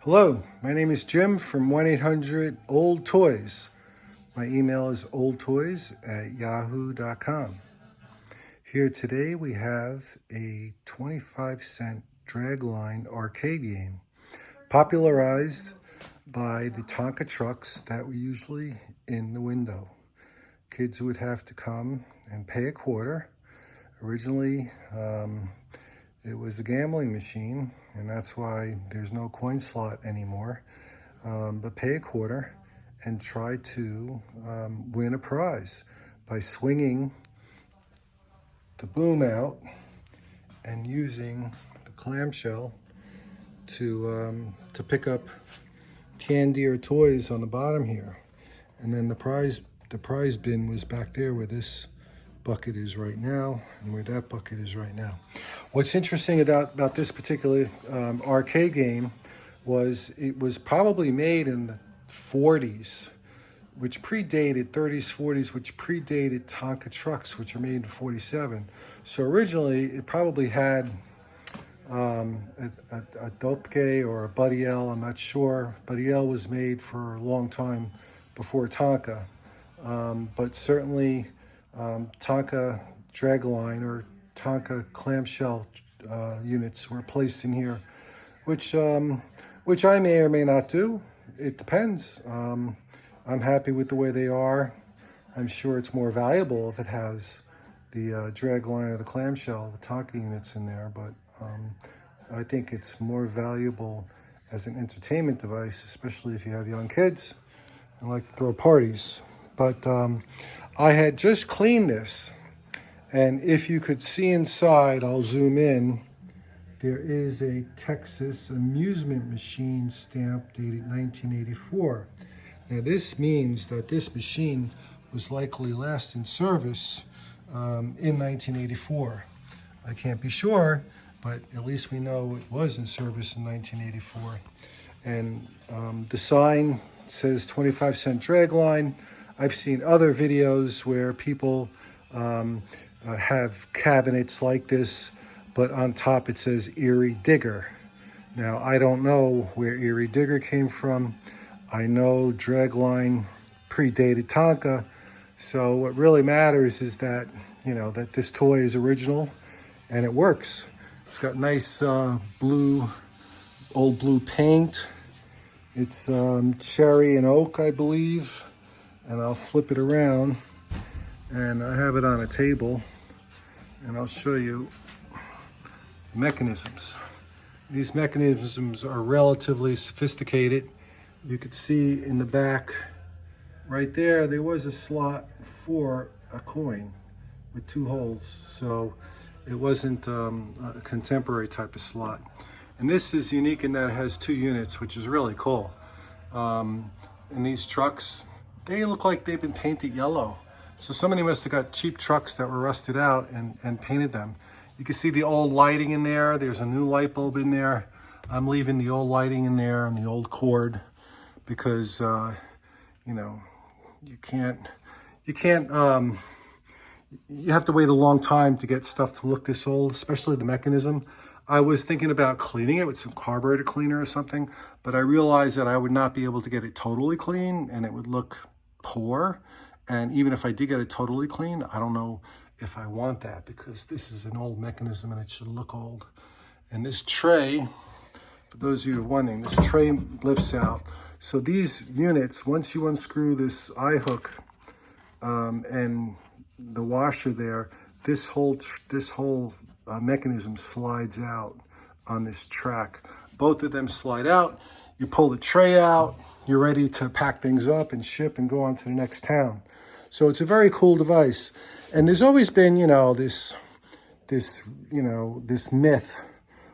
Hello, my name is Jim from 1-800-OLD-TOYS. My email is oldtoys@yahoo.com. Here today we have a 25-cent Dragline arcade game, popularized by the Tonka trucks that were usually in the window. Kids would have to come and pay a quarter. Originally, it was a gambling machine, and that's why there's no coin slot anymore. But pay a quarter and try to win a prize by swinging the boom out and using the clamshell to pick up candy or toys on the bottom here. And then the prize bin was back there where this bucket is right now and where that bucket is right now. What's interesting about this particular arcade game was it was probably made in the 40s, which predated 30s, 40s, which predated Tonka trucks, which are made in 47. So originally it probably had a Dopke or a Buddy L, I'm not sure. Buddy L was made for a long time before Tonka, but certainly Tonka Dragline or Tonka clamshell units were placed in here, which I may or may not do. It depends. I'm happy with the way they are. I'm sure it's more valuable if it has the Dragline or the clamshell, the Tonka units in there, but I think it's more valuable as an entertainment device, especially if you have young kids and like to throw parties. But I had just cleaned this, and if you could see inside, I'll zoom in. There is a Texas Amusement machine stamp dated 1984. Now this means that this machine was likely last in service in 1984. I can't be sure, but at least we know it was in service in 1984. And the sign says 25-cent Dragline. I've seen other videos where people have cabinets like this, but on top it says Erie Digger. Now, I don't know where Erie Digger came from. I know Dragline predated Tonka, so what really matters is that, you know, that this toy is original and it works. It's got nice old blue paint. It's cherry and oak, I believe. And I'll flip it around, and I have it on a table, and I'll show you the mechanisms. These mechanisms are relatively sophisticated. You could see in the back right there was a slot for a coin with 2 holes, so it wasn't a contemporary type of slot. And this is unique in that it has 2 units, which is really cool. And these trucks, they look like they've been painted yellow. So somebody must have got cheap trucks that were rusted out and painted them. You can see the old lighting in there. There's a new light bulb in there. I'm leaving the old lighting in there and the old cord because, you know, you have to wait a long time to get stuff to look this old, especially the mechanism. I was thinking about cleaning it with some carburetor cleaner or something, but I realized that I would not be able to get it totally clean and it would look poor. And even if I did get it totally clean, I don't know if I want that because this is an old mechanism and it should look old. And this tray, for those of you who are wondering, this tray lifts out. So these units, once you unscrew this eye hook and the washer there, this whole mechanism slides out on this track. Both of them slide out. You pull the tray out. You're ready to pack things up and ship and go on to the next town. So it's a very cool device. And there's always been, you know, this myth,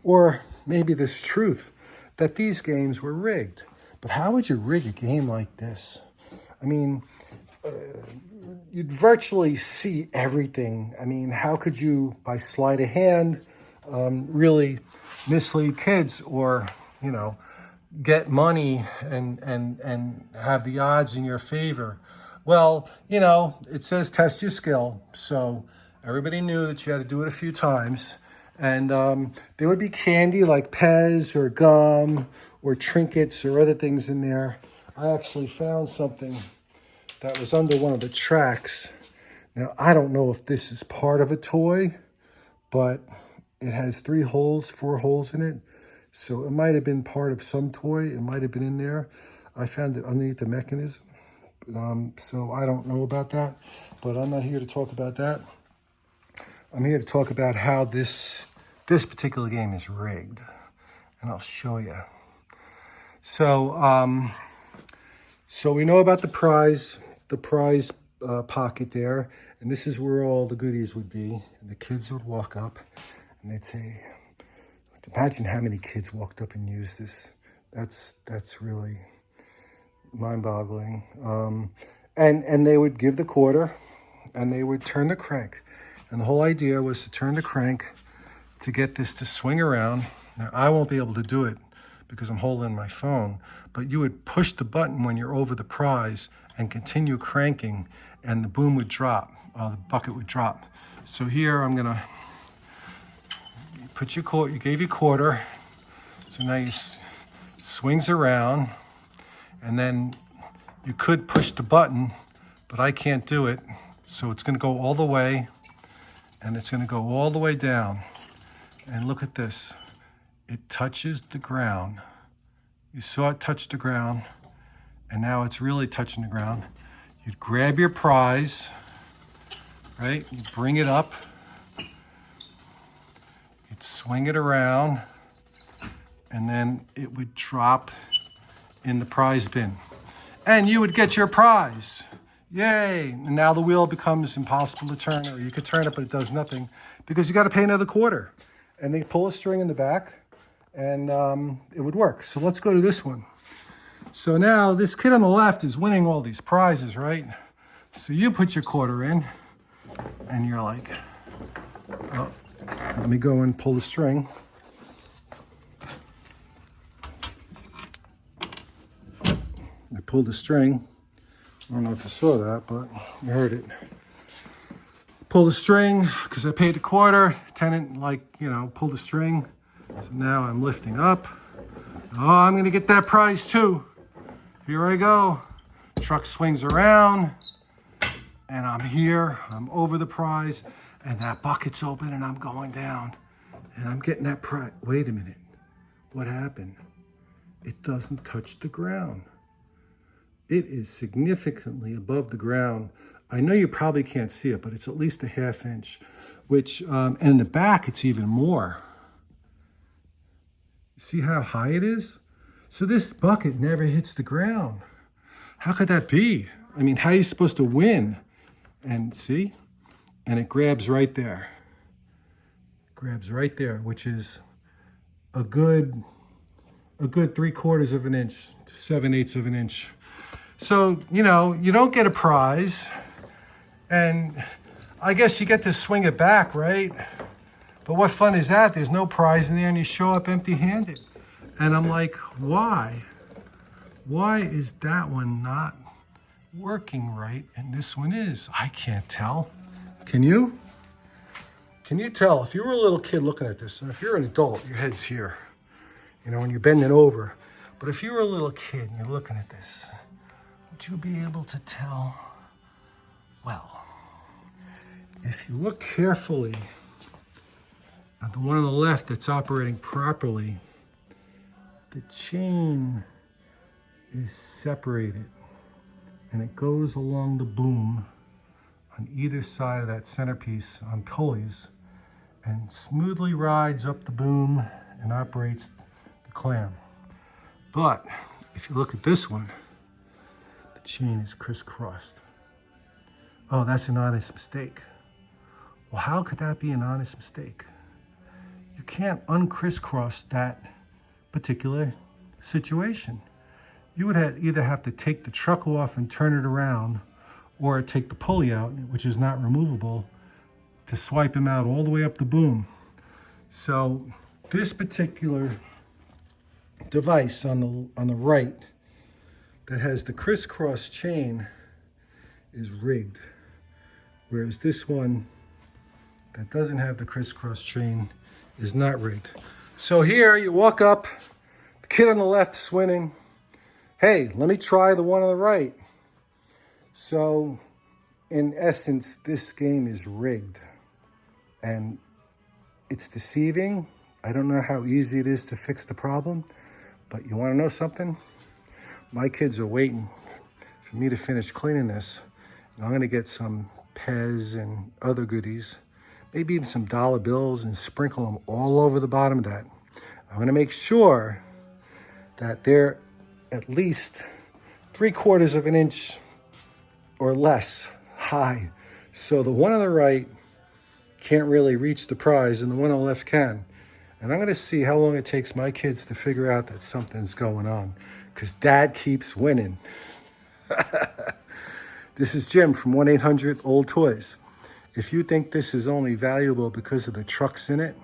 or maybe this truth, that these games were rigged. But how would you rig a game like this? I mean, you'd virtually see everything. I mean, how could you, by sleight of hand, really mislead kids or, you know, get money and have the odds in your favor? Well, you know, it says test your skill. So everybody knew that you had to do it a few times. And there would be candy like Pez or gum or trinkets or other things in there. I actually found something that was under one of the tracks. Now, I don't know if this is part of a toy, but it has 4 holes in it. So it might have been part of some toy. It might have been in there. I found it underneath the mechanism. So I don't know about that, but I'm not here to talk about that. I'm here to talk about how this particular game is rigged, and I'll show you. So, so we know about the prize pocket there, and this is where all the goodies would be. And the kids would walk up, and they'd say, "Imagine how many kids walked up and used this. That's really mind-boggling." And they would give the quarter, and they would turn the crank. And the whole idea was to turn the crank to get this to swing around. Now, I won't be able to do it because I'm holding my phone, but you would push the button when you're over the prize and continue cranking, and the boom would drop, the bucket would drop. So here I'm gonna put you gave your quarter, so now you swings around, and then you could push the button, but I can't do it. So it's gonna go all the way, and it's gonna go all the way down. And look at this, it touches the ground. You saw it touch the ground, and now it's really touching the ground. You'd grab your prize, right? You bring it up, you'd swing it around, and then it would drop in the prize bin. And you would get your prize. Yay! And now the wheel becomes impossible to turn, or you could turn it, but it does nothing because you got to pay another quarter. And they pull a string in the back, and it would work. So let's go to this one. So now this kid on the left is winning all these prizes, right? So you put your quarter in, and you're like, oh, let me go and pull the string. I pulled the string. I don't know if you saw that, but you heard it. Pull the string, because I paid the quarter. Tenant, pulled the string. So now I'm lifting up. Oh, I'm gonna get that prize too. Here I go. Truck swings around, and I'm here. I'm over the prize, and that bucket's open, and I'm going down, and I'm getting that prize. Wait a minute. What happened? It doesn't touch the ground. It is significantly above the ground. I know you probably can't see it, but it's at least a ½ inch, which, and in the back, it's even more. See how high it is? So this bucket never hits the ground. How could that be? I mean, how are you supposed to win? And see? And it grabs right there. Grabs right there, which is a good 3/4 of an inch to 7/8 of an inch. So, you don't get a prize, and I guess you get to swing it back, right? But what fun is that? There's no prize in there, and you show up empty-handed. And I'm like, why? Why is that one not working right, and this one is? I can't tell. Can you? Can you tell? If you were a little kid looking at this, and if you're an adult, your head's here, and you're bending over. But if you were a little kid and you're looking at this, would you be able to tell? Well, if you look carefully at the one on the left that's operating properly, the chain is separated, and it goes along the boom on either side of that centerpiece on pulleys and smoothly rides up the boom and operates the clam. But if you look at this one, the chain is crisscrossed. Oh, that's an honest mistake. Well, how could that be an honest mistake? You can't uncrisscross that particular situation. You would either have to take the truck off and turn it around, or take the pulley out, which is not removable, to swipe him out all the way up the boom. So this particular device on the right that has the crisscross chain is rigged, whereas this one that doesn't have the crisscross chain is not rigged. So here you walk up, the Kid on the left's winning. Hey, let me try the one on the right. So, in essence, this game is rigged. And it's deceiving. I don't know how easy it is to fix the problem. But you want to know something? My kids are waiting for me to finish cleaning this. And I'm going to get some Pez and other goodies. Maybe even some dollar bills and sprinkle them all over the bottom of that. I'm going to make sure that they're at least 3/4 of an inch or less high. So the one on the right can't really reach the prize and the one on the left can. And I'm going to see how long it takes my kids to figure out that something's going on, because Dad keeps winning. This is Jim from 1-800-OLD-TOYS. If you think this is only valuable because of the trucks in it,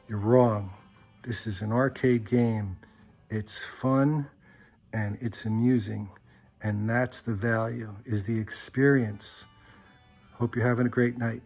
you're wrong. This is an arcade game. It's fun and it's amusing. And that's the value, is the experience. Hope you're having a great night.